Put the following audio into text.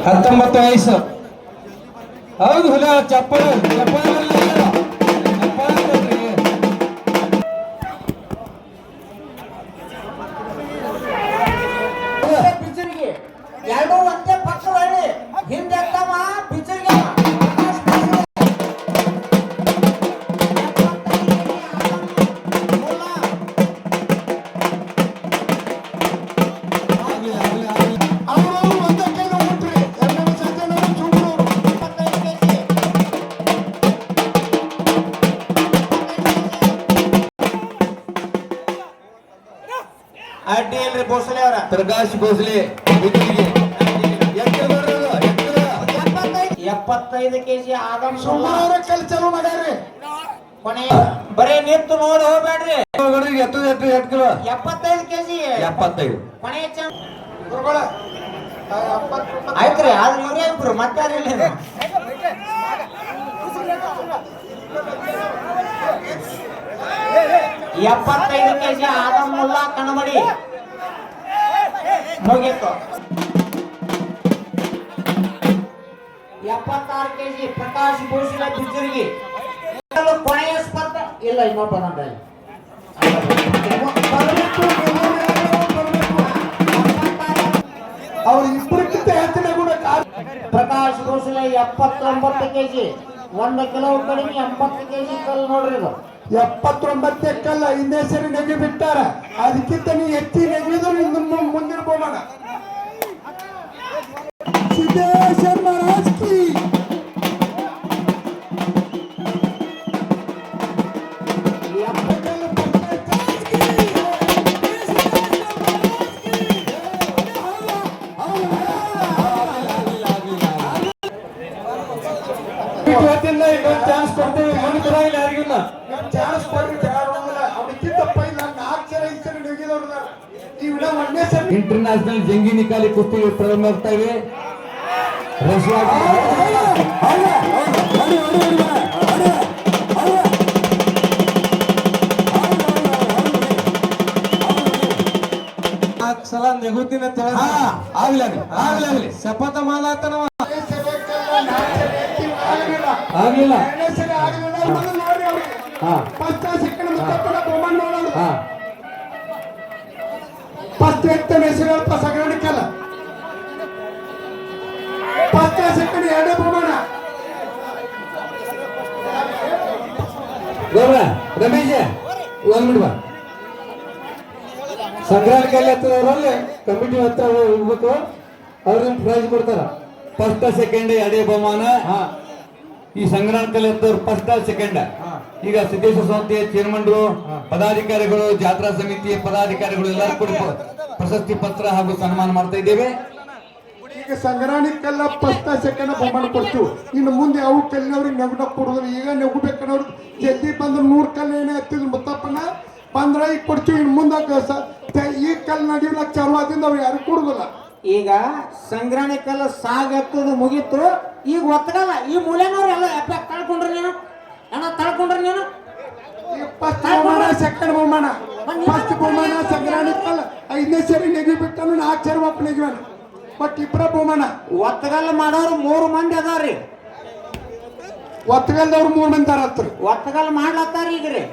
19 ವಯಸ್ಸು. ಹೌದು ಹುಲ ಚಪ್ಪಲ್ ಚಪ್ಪಲ್ ಪಿಚ್ಚರಿಗೆ ಎರಡು ಒಂದೇ ಪಕ್ಕ ಹೊಳ್ಳಿ ಹಿಂದೆ ಎತ್ತವ ಪಿಚ್ಚರಿಗೆ ಅಡ್ಡಿಯಲ್ಲಿ ಭೋಸಲೆ ಅವರ ಪ್ರಕಾಶ್ ಭೋಸಲೆ 75 ಕೆಜಿ ಆಗಮ್ ಸುಮಾರು ಕೆಲಸ ಮಾಡ್ಯಾರ್ರಿ. ಕೊನೆ ಬರೇ ನಿಂತು ನೋಡಿ ಹೋಗ್ಬೇಡ್ರಿ. 75 ಕೆಜಿ 75 ಕೊನೆ ಆಯ್ತ್ರಿ ಅದು ಇವರೇ ಇಬ್ರು ಮತ್ತೆ 75 ಕೆಜಿ ಆಗಮ್ ಮುಲ್ಲಾ ಕಣಮಡಿ ಮುಗಿತು. 76 ಕೆಜಿ ಪ್ರಕಾಶ್ ಭೂಷಣ ಬಿಜ್ಜರಿಗೆ ಕೊನೆಯ ಸ್ಪರ್ಧೆ ಇಲ್ಲ ಇನ್ನೊಬ್ಬ ಅವ್ರ ಇಬ್ಬರಿಗಿಂತ ಹೆಚ್ಚಿನ ಗುಣ ಪ್ರಕಾಶ್ ಭೂಷಣ 79 ಕೆಜಿ 1 ಕಿಲೋ ಕಡಿಮೆ 80 ಕೆಜಿ ಕಲ್ಲು ನೋಡ್ರಿ ಇದು 79 ಕಲ್ಲ ಹಿಂದೆ ಸರಿ ನೆಗಿ ಬಿಟ್ಟಾರ. ಅದಕ್ಕಿಂತ ನೀ ಎತ್ತಿ ನೆಗಿದ್ರು ನಿಮ್ಮ ಮುಂದಿನ ಬಹುಮಾನ ಸಿದ್ದೇಶ್ವರ ಮಹಾರಾಜ್ ಕಿ. ಚಾನ್ಸ್ ಕೊಡ್ತೇವೆ ಯಾರಿಗಿಲ್ಲ ಚಾನ್ಸ್ ಕೊಡ್ರಿ. ಅವನಿಗಿಂತ ಪೈಲ 4 ಜನ 5 ಜನ ನೆಗಿದವ್ರು ಇವ್ನ ಒಂದೇ ಸರಿ ಇಂಟರ್ನ್ಯಾಷನಲ್ ಜಂಗಿ ನಿಕಾಲಿ ಕುಸ್ತಿ ಪ್ರಾರಂಭ ಆಗ್ತಾ ಇವೆ. ರಷ್ಯಾ ಸಲ ನೆಗುತ್ತಿನ ಆಗ್ಲಿ ಶಪಥ ಮಾಡಾತನವ ಆಗ್ಲಿಲ್ಲ. ಫಸ್ಟ್ ಎತ್ತನ ಹೆಸರು ಸಂಗ್ರಹಣಕ್ಕೆಲ್ಲ ಫಸ್ಟ್ ಸೆಕೆಂಡ್ ಎರಡೇ ಬಹುಮಾನ. ರಮೇಶ್ ಒಂದ್ ಮಿನಿಟ್ ಬಾ. ಸಂಗ್ರಹಣೆಯಲ್ಲಿ ಹತ್ತದವರಲ್ಲಿ ಕಮಿಟಿ ಹತ್ರ ಹೋಗ್ಬೇಕು. ಅವ್ರಿಗೆ ಪ್ರೈಸ್ ಕೊಡ್ತಾರ. ಫಸ್ಟ್ ಸೆಕೆಂಡ್ ಎರಡೇ ಬಹುಮಾನ. ಈ ಸಂಗ್ರಹಣೆಯಲ್ಲಿ ಹತ್ತವ್ರು ಫಸ್ಟ್ ಸೆಕೆಂಡ್. ಈಗ ಸಿದ್ದೇಶ್ವರ ಸಂಸ್ಥೆಯ ಚೇರ್ಮನ್ರು ಪದಾಧಿಕಾರಿಗಳು ಜಾತ್ರಾ ಸಮಿತಿಯ ಪದಾಧಿಕಾರಿಗಳು ಎಲ್ಲರೂ ಕೂಡ ಪ್ರಶಸ್ತಿ ಪತ್ರ ಹಾಗೂ ಸನ್ಮಾನ ಮಾಡ್ತಾ ಇದ್ದೇವೆ. ಈಗ ಸಂಗ್ರಹಣಕ್ಕೆಲ್ಲ ಫಸ್ಟ್ ಸೆಕೆಂಡ್ ಬಹುಮಾನ ಕೊಡ್ತೀವಿ. ಇನ್ನು ಮುಂದೆ ಅವು ಕಲ್ಲಿನವ್ರಿಗೆ ನೆಗಡ ಕೊಡೋದು. ಈಗ ನೆಗಬೇಕನ್ನೋರು ಜಲ್ದಿ ಬಂದ್ರೆ 100 ಕಲ್ಲು ಏನೇ ಹತ್ತಿದ್ರು ಮುತ್ತಪ್ಪನ ಬಂದ್ರೆ ಈಗ ಕೊಡ್ತೀವಿ. ಇನ್ನು ಮುಂದೆ ಈ ಕಲ್ಲು ನಡಿಯೋಲಕ್ಕೆ ಚಾಲು ಆದಿಂದ ಅವ್ರು ಯಾರು ಕೊಡುದಿಲ್ಲ. ಈಗ ಸಂಗ್ರಹಣೆ ಕಲ್ಲ ಸಾಗತ್ತದು ಮುಗೀತು. ಈಗ ಒತ್ತಗಲ್ಲ ಈ ಮೂಲೆನವ್ರು ಎಲ್ಲ ತಳ್ಕೊಂಡ್ರಿ ನೀನು ತಳ್ಕೊಂಡ್ರಿ ನೀನು. ಫಸ್ಟ್ ಬಹುಮಾನ ಸೆಕೆಂಡ್ ಬಹುಮಾನ. ಫಸ್ಟ್ ಬಹುಮಾನ ಸಂಗ್ರಹಣೆ ಕಲ್ಲ 5ನೇ ಸರಿ ನೆಗಿ ಬಿಟ್ಟನು 4 ಸರಿ ಒಪ್ಪ ನೆಗಿವಾನ. ಬಟ್ ಇಬ್ಬರ ಬಹುಮಾನ. ಒತ್ತಗಲ್ಲ ಮಾಡೋರು 3 ಮಂದಿ ಅದಾರ್ರಿ. ಒತ್ತಗಲ್ದವ್ರು 3 ಮಂದಿ ಅದಾರ. ಒತ್ತಗಲ್ ಮಾಡ್ಲತ್ತಾರ ಈಗ್ರಿ.